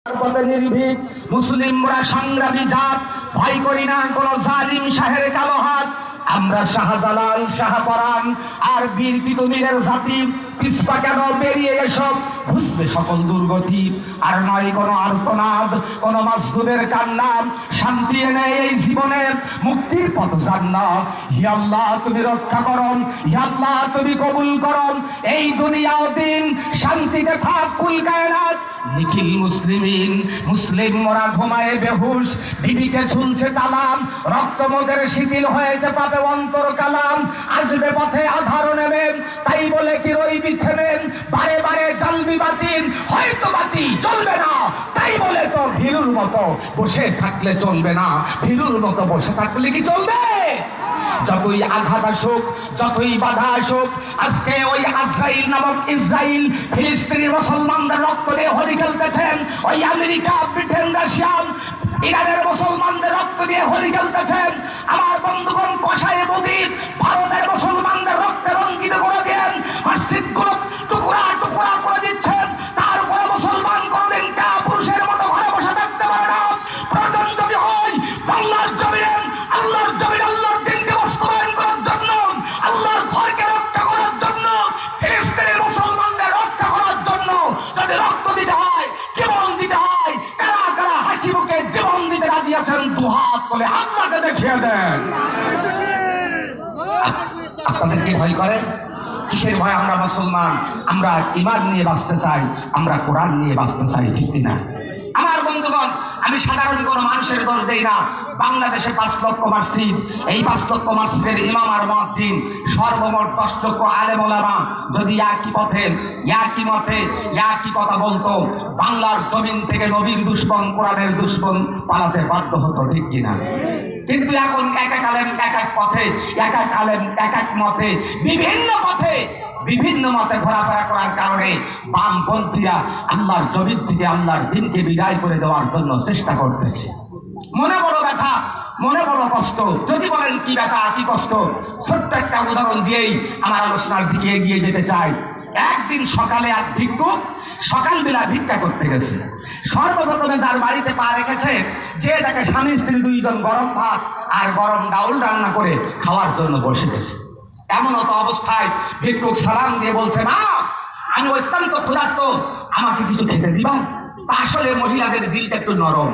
নির্ভীক মুসলিমরা সংগ্রামী জাত, ভয় করি না কোন জালিম শাহের কালো হাত। আমরা শাহজালাল, শাহপরাণ আর বীর তিতুমিরের জাতি, পিছপা কেন বেরিয়ে এসব ঘুষবে সকল দুর্গতি। আর নয় কোনো আর্তনাদ, কোনো মাজলুমের কান্না, শান্তি এনে এই জীবনে মুক্তির পথ জান্নাত। হে আল্লাহ তুমি রক্ষা করো, হে আল্লাহ তুমি কবুল করো, এই দুনিয়া ও দিন শান্তিতে থাক কুল কায়নাত। নিখিল মুসলিমিন মুসলিম মোরা ঘুমায় বেহুশ, বিবিকে ঝুলছে তালাম, রক্তমোদের শিথিল হয়েছে পাপে অন্তর কালাম। আসবে পথে আধার নেবে, তাই বলে কি রইবি থেমে, বারে বারে জ্বালবি বাতি, হয়তো বাতি চলবে না, তাই বলে তো ভীরুর মতো বসে থাকলে চলবে না। ভীরুর মতো বসে থাকলে কি চলবে? যতই আঘাত আসুক, যতই বাধা আসুক, আজকে ওই আজরাইল নামক ইসরাইল ফিলিস্তিনি মুসলমানদের রক্ত দিয়ে হোলি খেলতেছেন। ওই আমেরিকা, ব্রিটেন, রাশিয়া, ইরানের মুসলমানদের রক্ত দিয়ে হোলি খেলতেছেন। আমার বন্ধুগণ, কষায় বগি ভারতের মুসলমানদের রক্তে রঞ্জিত করে দেন, মসজিদগুলো টুকরা টুকরা করে দিচ্ছেন। তার উপরে মুসলমান কোনদিন পুরুষের মতো ঘরে বসে থাকতে পারে না। প্রয়োজন যদি হয় বাংলার জমিনে, আল্লাহর জমিনে আল্লাহর দিনকে বাস্তবায়ন করার জন্য, আল্লাহর ঘরকে রক্ষা করার জন্য, ফিলিস্তিনের মুসলমানদের রক্ষা করার জন্য যদি রক্ত দিতে হয়, জীবন দিতে হয়, কারা কারা হাসি মুখে জীবন দিতে রাজি আছেন দুহাত বলে আল্লাহকে দেখিয়ে দেন। আপনাদের কি ভয় করে? কিসের ভয়? আমরা মুসলমান, আমরা ঈমান নিয়ে বাঁচতে চাই, আমরা কোরআন নিয়ে বাঁচতে চাই, ঠিক না? আমার বন্ধুগণ, আমি সাধারণ কোনো মানুষের দোষ দেই না। বাংলাদেশে 5 লক্ষ মসজিদ, এই 5 লক্ষ মসজিদের ইমাম আর মুয়াজ্জিন, সর্বমোট 10 লক্ষ আলেম ওলামা যদি একই পথে, একই মতে, একই কথা বলতো, বাংলার জমিন থেকে নবীর দুশমন, কোরআনের দুশমন পালাতে বাধ্য হতো, ঠিক কিনা? কিন্তু এখন এক এক আলেম এক এক পথে, এক এক আলেম এক এক মতে, বিভিন্ন মতে ঘোরাফেরা করার কারণে বামপন্থীরা আল্লাহর জমিন থেকে আল্লাহর দিনকে বিদায় করে দেওয়ার জন্য চেষ্টা করতেছে। মনে বড় ব্যথা, মনে বড় কষ্ট। যদি বলেন কি ব্যথা, কি কষ্ট, ছোট্ট একটা উদাহরণ দিয়েই আমার আলোচনার দিকে এগিয়ে যেতে চাই। একদিন সকালে এক ভিক্ষুক সকালবেলা ভিক্ষা করতে গেছে। সর্বপ্রথমে তার বাড়িতে পা রেখেছে, যে তাকে স্বামী স্ত্রী দুইজন গরম ভাত আর গরম ডাউল রান্না করে খাওয়ার জন্য বসে গেছে। এমন তো অবস্থায় ভিক্ষুক সালাম দিয়ে বলছে, মা আমি অত্যন্ত ক্ষুধার্ত, আমাকে কিছু খেতে দিবা? আসলে মহিলাদের দিলটা একটু নরম,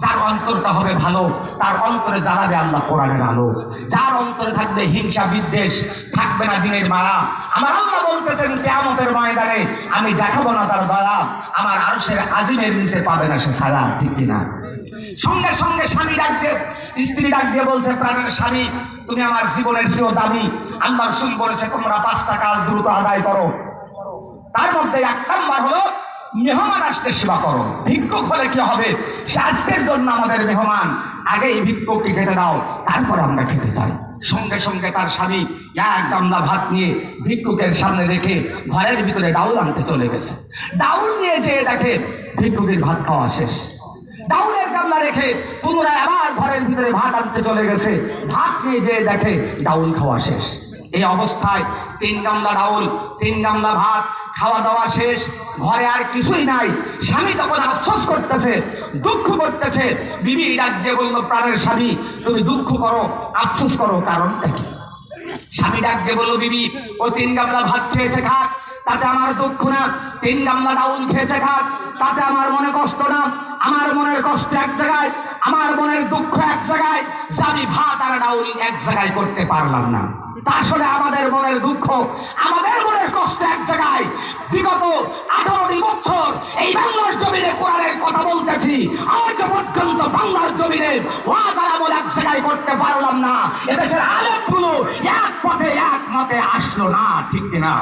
যার অন্তরটা হবে ভালো, তার অন্তরে জ্বালাবে আল্লাহ কোরআনের আলো। যার অন্তরে থাকবে হিংসা বিদ্বেষ, থাকবে না দিনের মায়া। আমার আল্লাহ বলতেছেন কিয়ামতের ময়দানে আমি দেখাবো না তার দয়া, আমার আরশের আজিমের নিচে পাবে না সে ছায়া, ঠিক কিনা? সঙ্গে সঙ্গে স্বামী ডাক দিয়ে, স্ত্রী ডাক দিয়ে বলছে, প্রাণের স্বামী তুমি আমার জীবনের চেয়েও দামি। আল্লাহ রাসূল বলেছে তোমরা 5টা কাজ দ্রুত আদায় করো। তার মধ্যে 1 নাম্বার হলো মেহমান আসতে সেবা করো। ভিক্ষুক হলে কি হবে? সে আজকের জন্য আমাদের মেহমান, আগে এই ভিক্ষুককে খেতে দাও, তারপর আমরা খেতে চাই। সঙ্গে সঙ্গে তার স্বামী 1 গামলা ভাত নিয়ে ভিক্ষুকের সামনে রেখে ঘরের ভিতরে ডাউল আনতে চলে গেছে। ডাউল নিয়ে যেয়ে দেখে ভিক্ষুকের ভাত খাওয়া শেষ। ডাউলের গামলা রেখে পুনরায় আবার ঘরের ভিতরে ভাত আনতে চলে গেছে। ভাত নিয়ে যেয়ে দেখে ডাউল খাওয়া শেষ। এই অবস্থায় 3 গামলা ডাউল, 3 গামলা ভাত খাওয়া দাওয়া শেষ, ঘরে আর কিছুই নাই। স্বামী তখন আফসোস করতেছে, দুঃখ করতেছে। বিবি ডাক দিয়ে বলল, প্রাণের স্বামী তুমি দুঃখ করো, আফসোস করো, কারণটা কি? স্বামী ডাক দিয়ে বলল, বিবি ও 3 গামলা ভাত খেয়েছে খাক, তাতে আমার দুঃখ না। 3 গামলা ডাউল খেয়েছে খাক, তাতে আমার মনে কষ্ট না। আমার মনের কষ্ট এক জায়গায়, আমার মনের দুঃখ এক জায়গায়, আমি ভাত আর ডাউল এক জায়গায় করতে পারলাম না। তা আসলে আমাদের মনের দুঃখ, আমাদের মনের কষ্ট এক জায়গায়। বিগত 18টি বছর এই বাংলার জমিনে কোরআনের কথা বলতেছি, আজ পর্যন্ত বাংলার জমিনে ওয়াজ আর আমল এক জায়গায় করতে পারলাম না। এদেশের আলেমগুলো এক পথে এক মতে আসলো না, ঠিক কিনা?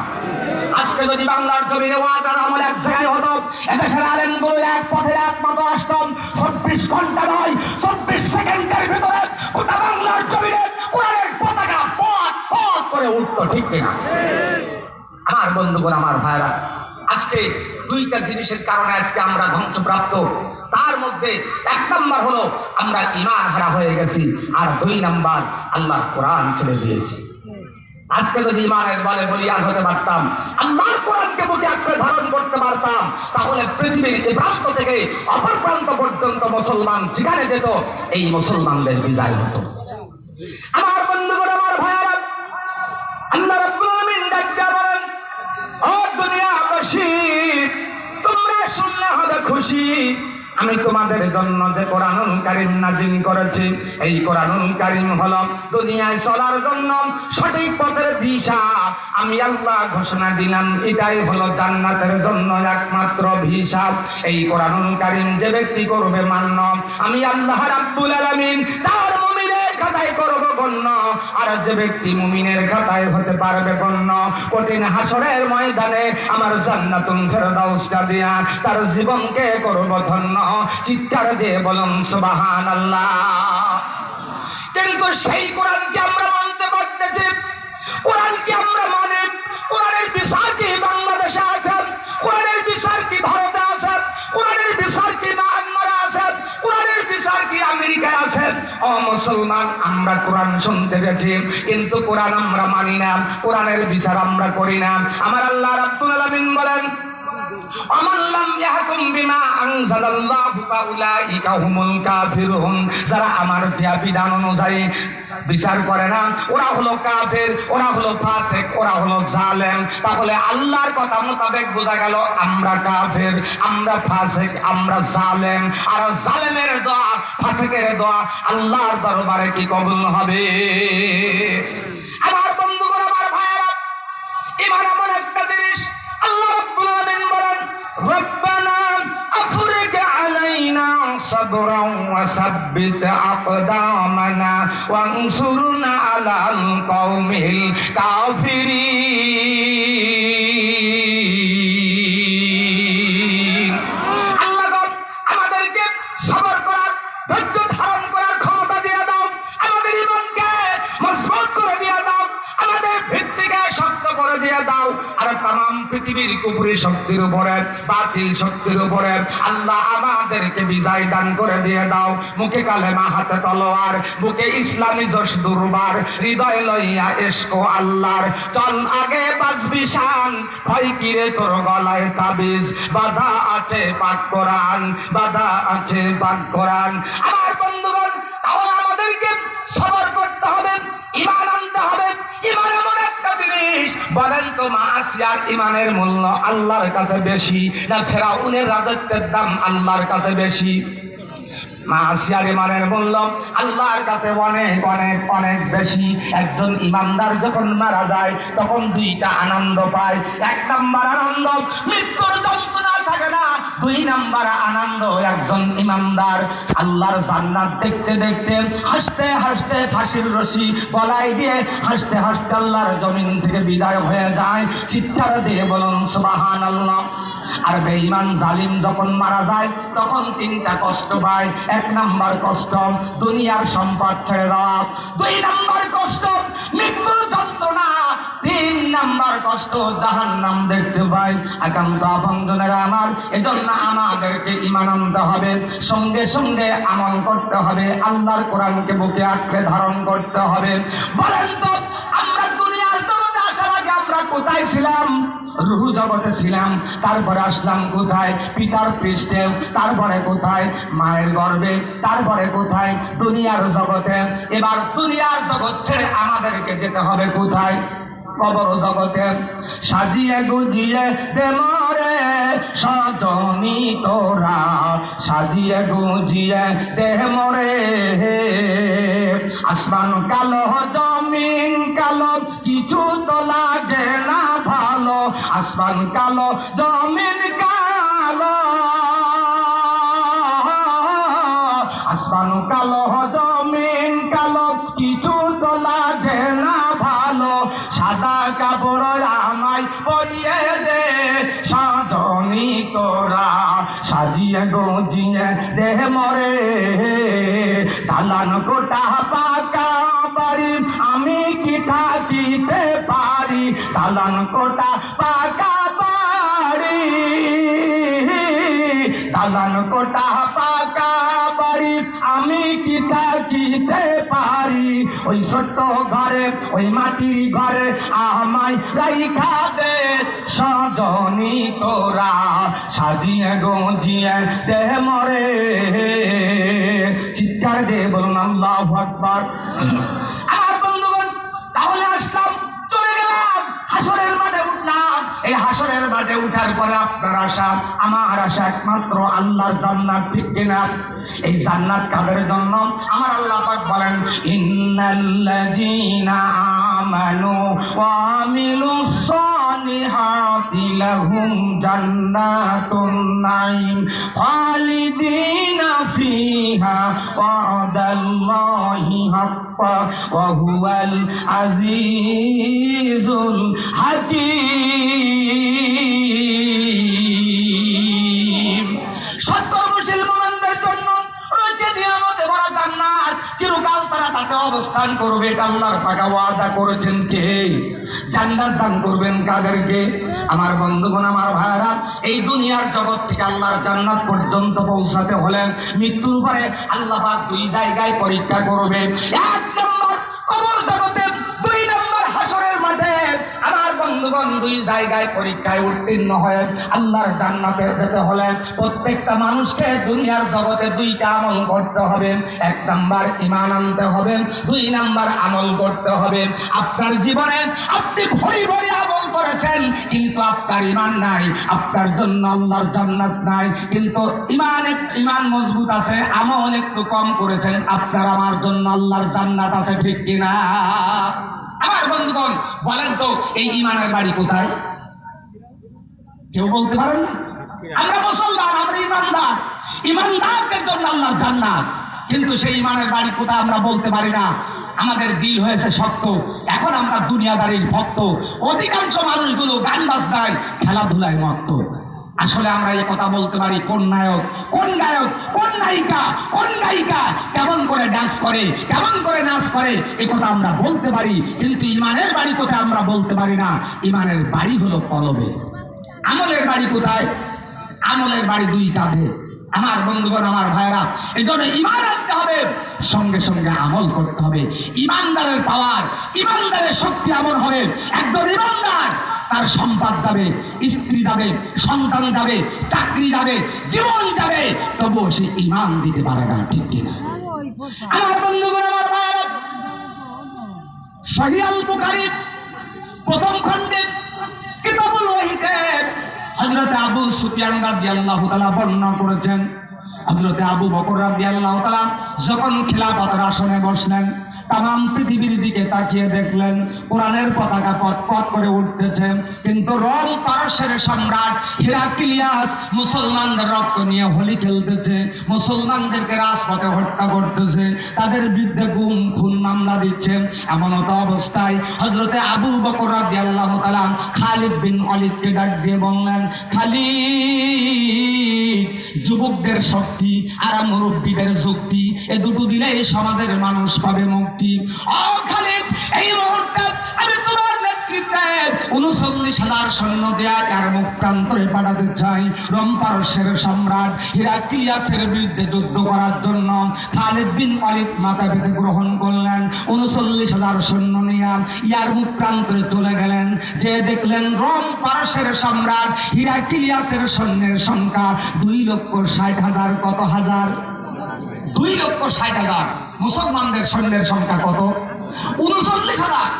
আজকে যদি বাংলার জমিনে ওয়াজ আর আমল এক জায়গায় হতো, এদেশের আলেমগুলো এক পথে এক মতে আসতাম, 24 ঘন্টা নয় 24 সেকেন্ডের ভিতরে গোটা বাংলার জমিনে কোরআনের পতাকা পথ পথ করে উঠতো, ঠিক কিনা? আমার বন্ধুগণ, আমার ভাইরা, আজকে 2টা জিনিসের কারণে আজকে আমরা ধ্বংসপ্রাপ্ত। তার মধ্যে 1 নাম্বার হলো আমরা ঈমান হারা হয়ে গেছি, আর 2 নাম্বার আল্লাহর কোরআন ছেড়ে দিয়েছি। আজকে যদি ইমানের বলে বলিয়ান হতে পারতাম, আল্লাহর কোরআনকে বুকে আঁকড়ে ধারণ করতে পারতাম, তাহলে পৃথিবীর এই প্রান্ত থেকে অপর প্রান্ত পর্যন্ত মুসলমান যেখানে যেত এই মুসলমানদের বিজয় হতো। আমার বন্ধুগণ, আমার ভাইয়েরা, আল্লাহ রাব্বুল আলামিন ডাক দিয়া বলেন, ও দুনিয়াবাসী, তোমরা শুনলে হবে খুশি, আমি তোমাদের জন্য যে কোরআনুল কারীম নাযিল করেছি, এই কোরআনুল কারীম হলো দুনিয়ায় চলার জন্য সঠিক পথের দিশা। আমি আল্লাহ ঘোষণা দিলাম, এটাই হলো জান্নাতের জন্য একমাত্র ভিসা। এই কোরআনুল কারীম যে ব্যক্তি করবে মান্য, আমি আল্লাহ রাব্বুল আলামিন তার মুমিনের খাতায় করব গণ্য, আর যে ব্যক্তি মুমিনের খাতায় হতে পারবে গণ্য, কঠিন হাসরের ময়দানে আমার জান্নাতুল ফেরদাউসটা দিয়া তার জীবনকে করব ধন্য। চিৎকার দিয়ে বলুন সুবহানাল্লাহ। কিন্তু সেই কোরআনকে আমরা মানতে পারতেছি, কোরআনকে আমরা মানি, কোরআনের বিচার কি বাংলাদেশে আছে, কোরআনের বিচার কি ভারতে আছে, কোরআনের বিচার কি মায়ানমারে আছে, কোরআনের বিচার কি আমেরিকায় আছে। ও মুসলমান, আমরা কোরআন শুনতে গেছি কিন্তু কোরআন আমরা মানি না, কোরআনের বিচার আমরা করি না। আমার আল্লাহ রাব্বুল আলামিন বলেন, ومن لم يحكم بما أنزل الله فأولئك هم الكافرون। যারা আমার দেয়া বিধান অনুযায়ী বিচার করে না, ওরা হলো কাফের, ওরা হলো ফাসিক, ওরা হলো জালেম। তাহলে আল্লাহর কথা মোতাবেক বোঝা গেল আমরা কাফের, আমরা ফাসিক, আমরা জালেম। আর জালেমের দোয়া, ফাসিকের দোয়া আল্লাহর দরবারে কি কবুল হবে? আমার বন্ধুগণ, আমার ভাইয়েরা, ইমান এমন একটা জিনিস, আল্লাহ রাব্বুল আলামিন বলেন, রব্বানা আফরিগ আলাইনা সাবরান ওয়া সাব্বিত আকদামানা ওয়ানসুরনা আলাল কওমিল কাফিরিন। আল্লাহ আমাদেরকে সবর করার, ধৈর্য ধারণ করার ক্ষমতা দিয়ে দাও, আমাদের ঈমানকে মজবুত করে দিয়ে দাও, আমাদের ভিত্তিকে শক্ত করে দিয়ে দাও। আর তাম পৃথিবীর কুফরি শক্তির উপরে, বাতিল শক্তির উপরে আল্লাহ আমাদেরকে বিজয় দান করে দিয়ে দাও। মুখে কালেমা, হাতে তলোয়ার, বুকে ইসলামী জোশ দুর্বার, হৃদয় লইয়া এশক আল্লাহর। চল আগে বাজবি শান, ভয় কিরে তোর গলায় তাবিজ, বাধা আছে পাক কোরআন, বাধা আছে পাক কোরআন। আমার বন্ধুগণ, তাহলে আমাদেরকে সবর করতে হবে, ঈমান আনতে হবে। ঈমান এমন একটা জিনিস, বলেন তো মাসিয়ার ঈমানের মূল্য আল্লাহর কাছে বেশি না ফেরাউনের রাজত্বের দাম আল্লাহর কাছে বেশি? মাসিয়ার ঈমানের মূল্য আল্লাহর কাছে অনেক অনেক অনেক বেশি। একজন ঈমানদার যখন মারা যায় তখন দুইটা আনন্দ পায়। এক নাম্বার আনন্দ, মৃত্যুর যন্ত্রণা থাকে না। দুই নাম্বার আনন্দ, একজন ঈমানদার আল্লাহর জান্নাত দেখতে দেখতে, হাসতে হাসতে ফাঁসির রশি গলায় দিয়ে হাসতে হাসতে আল্লাহর জমিন থেকে বিদায় হয়ে যায়। চিৎকার দিয়ে বলুন সুবহানাল্লাহ। আর বেঈমান জালিম যখন মারা যায় তখন তিনটা কষ্ট পায়। এক নাম্বার কষ্ট, দুনিয়ার সম্পদ ছেড়ে দেওয়া। দুই নাম্বার কষ্ট, মৃত্যুর যন্ত্রণা। তিন নাম্বার কষ্ট, জাহান্নাম দেখতে পাই। একান্ত আপনজনেরা আমার, এজন্য আমাদেরকে ঈমান আনতে হবে, সঙ্গে সঙ্গে আমল করতে হবে, আল্লাহর কোরআনকে বুকে আঁকড়ে ধারণ করতে হবে। বলেন তো, আমরা দুনিয়ার জগতে আসার আগে আমরা কোথায় ছিলাম? রুহু জগতে ছিলাম। তারপরে আসলাম কোথায়? পিতার পৃষ্ঠে। তারপরে কোথায়? মায়ের গর্ভে। তারপরে কোথায়? দুনিয়ার জগতে। এবার দুনিয়ার জগৎ ছেড়ে আমাদেরকে যেতে হবে কোথায়? কবর জগতে। সাজিয়ে গুজিয়ে দে মরে সজনী তোরা, সাজিয়ে গুজিয়ে দে মরে। আসমান কালো, জমিন কালো, কিছু তো লাগে না ভালো। আসমান কালো, জমিন কালো, আসমান কালো, জমিন কালো, কিছু তো লাগে না ভালো। সাদা কাপড় আমায় পরিয়ে দে সজনী তোরা, সাজিয়ে গুজিয়ে দে মরে। দালান কোঠা পাকা বাড়ি আমি কি থাকিতে পারি? দালান কোঠা পাকা বাড়ি, দালান কোটা পাকা বাড়ি আমি কি থাকিতে পারি, ওই ছোট্ট ঘরে ওই মাটির ঘরে আমায় রাইখা দে সজনী তোরা, সাজিয়ে গজিয়ে দে মরে। চিৎকার দিয়ে বলুন আল্লাহু আকবার। আমার বন্ধুগণ, তাহলে আসলাম, চলে গেলাম, হাসরের মাঠে উঠলাম। এই হাসরের মাঠে উঠার পরে আপনার আশা আমার আশা একমাত্র আল্লাহর জান্নাত, ঠিক কিনা? এই জান্নাত কাদের জন্য? আমার আল্লাহ পাক বলেন, ইন্নাল্লাযীনা আমানু ওয়া আমিলুস সালিহাতি লাহুম জান্নাতুন নাঈম খালিদিনা ফিহা ওয়াদাল্লাহি হাক্কা ওয়া হুয়াল আজিজুল হাকীম। সত্য মুসলমানদের জন্য রয়েছে নিয়ামতে ভরা জান্নাত, চিরকাল তারা তাতে অবস্থান করবে। এটা আল্লাহর পাক ওয়াদা করেছেন। কে জান্নাত দান করবেন? কাদেরকে? আমার বন্ধুগণ, আমার ভাইরা, এই দুনিয়ার জগৎ থেকে আল্লাহর জান্নাত পর্যন্ত পৌঁছাতে হলে মৃত্যুর পরে আল্লাহ পাক দুই জায়গায় পরীক্ষা করবে। এক নম্বর কবর জগতে, দুই নম্বর হাসরের মাঠে। আমার বন্ধুগণ, দুই জায়গায় পরীক্ষায় উত্তীর্ণ হয়ে আল্লাহর জান্নাতে যেতে হলে প্রত্যেকটা মানুষকে দুনিয়ার জগতে দুইটা আমল করতে হবে। এক নাম্বার ঈমান আনতে হবে, দুই নাম্বার আমল করতে হবে। আপনার জীবনে আপনি ভরি ভরি আমল করেছেন, কিন্তু আপনার ঈমান নাই, আপনার জন্য আল্লাহর জান্নাত নাই। কিন্তু ঈমান মজবুত আছে, আমল একটু কম করেছেন, আপনার আমার জন্য আল্লাহর জান্নাত আছে, ঠিক কিনা? আমার বন্ধুগণ, বলেন তো এই ঈমানের বাড়ি কোথায়? কেউ বলতে পারেন না? আমরা মুসলমান, আমরা ঈমানদার, ঈমানদারদের জন্য আল্লাহর জান্নাত, কিন্তু সেই ঈমানের বাড়ি কোথায় আমরা বলতে পারি না। আমাদের দিল হয়েছে শক্ত। এখন আমরা দুনিয়াদারির ভক্ত। অধিকাংশ মানুষগুলো গান বাজনায়, খেলাধুলায় মত্ত। আসলে আমরা এই কথা বলতে পারি কোন নায়ক, কোন গায়ক, কোন নায়িকা, কোন গায়িকা কেমন করে ডান্স করে, কেমন করে নাচ করে, এই কথা আমরা বলতে পারি, কিন্তু ঈমানের বাড়ি কোথায় আমরা বলতে পারি না। ঈমানের বাড়ি হলো কলবে। আমলের বাড়ি কোথায়? আমলের বাড়ি দুই কাঁধে। আমার বন্ধুগণ, আমার ভাইরা, এই জন্য ঈমান আনতে হবে, সঙ্গে সঙ্গে আমল করতে হবে। ঈমানদারের পাওয়ার, ঈমানদারের শক্তি এমন হবে, একদম ঈমানদার, তার সম্পদ যাবে, স্ত্রী যাবে, সন্তান যাবে, চাকরি যাবে, জীবন যাবে, তবুও সে ঈমান দিতে পারে না, ঠিক কিনা? আমার বন্ধুগণ, আমার ভাইরা, সহিহ আল বুখারী প্রথম খণ্ডে কিতাবুল ওয়াহিতে হযরত আবু সুফিয়ান রাদিয়াল্লাহু তাআলা বর্ণনা করেছেন। হযরত আবু বকর রাদিয়াল্লাহু তাআলা যখন খিলাফতের আসনে বসলেন, তামাম পৃথিবীর দিকে তাকিয়ে দেখলেন কোরআনের পতাকা পথ পথ করে উঠতেছে, কিন্তু রোম পারস্যের সম্রাট হিরাক্লিয়াস মুসলমানদের রক্ত নিয়ে হোলি খেলতেছে, মুসলমানদেরকে রাজপথে হত্যা করতেছে, তাদের বিরুদ্ধে গুম খুন মামলা দিচ্ছে। এমন তো অবস্থায় হযরতে আবু বকর রাদিয়াল্লাহু তাআলা খালিদ বিন ওয়ালিদকে ডাক দিয়ে বললেন, খালিদ, যুবকদের শক্তি আর মুরব্বীদের যুক্তি, এই দুটো দিলে এই সমাজের মানুষ পাবে মুক্তি। ও খালিদ, এই মুহূর্তে আমি তোমার নেতৃত্বে 39,000 সৈন্য দেয়া আর মুখ প্রান্তরে পাঠাতে চাই। রোম পারস্যের সম্রাট হিরাক্লিয়াসের বিরুদ্ধে যুদ্ধ করার জন্য খালিদ বিন ওয়ালিদ মাথা পেতে গ্রহণ করলেন। 39,000 সৈন্য নিয়ে ইয়ার মুখ প্রান্তরে চলে গেলেন। যে দেখলেন রোম পারস্যের সম্রাট হিরাক্লিয়াসের সৈন্যের সংখ্যা 2,60,000। কত হাজার? 2,60,000। মুসলমানদের সৈন্যের সংখ্যা কত? 39,000।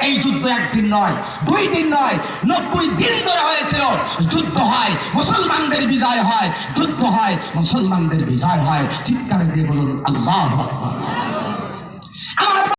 এই যুদ্ধ একদিন নয়, 2 দিন নয়, 90 দিন ধরে হয়েছিল। যুদ্ধ হয়, মুসলমানদের বিজয় হয়, যুদ্ধ হয়, মুসলমানদের বিজয় হয়। চিৎকার দিয়ে বলুন আল্লাহু আকবার।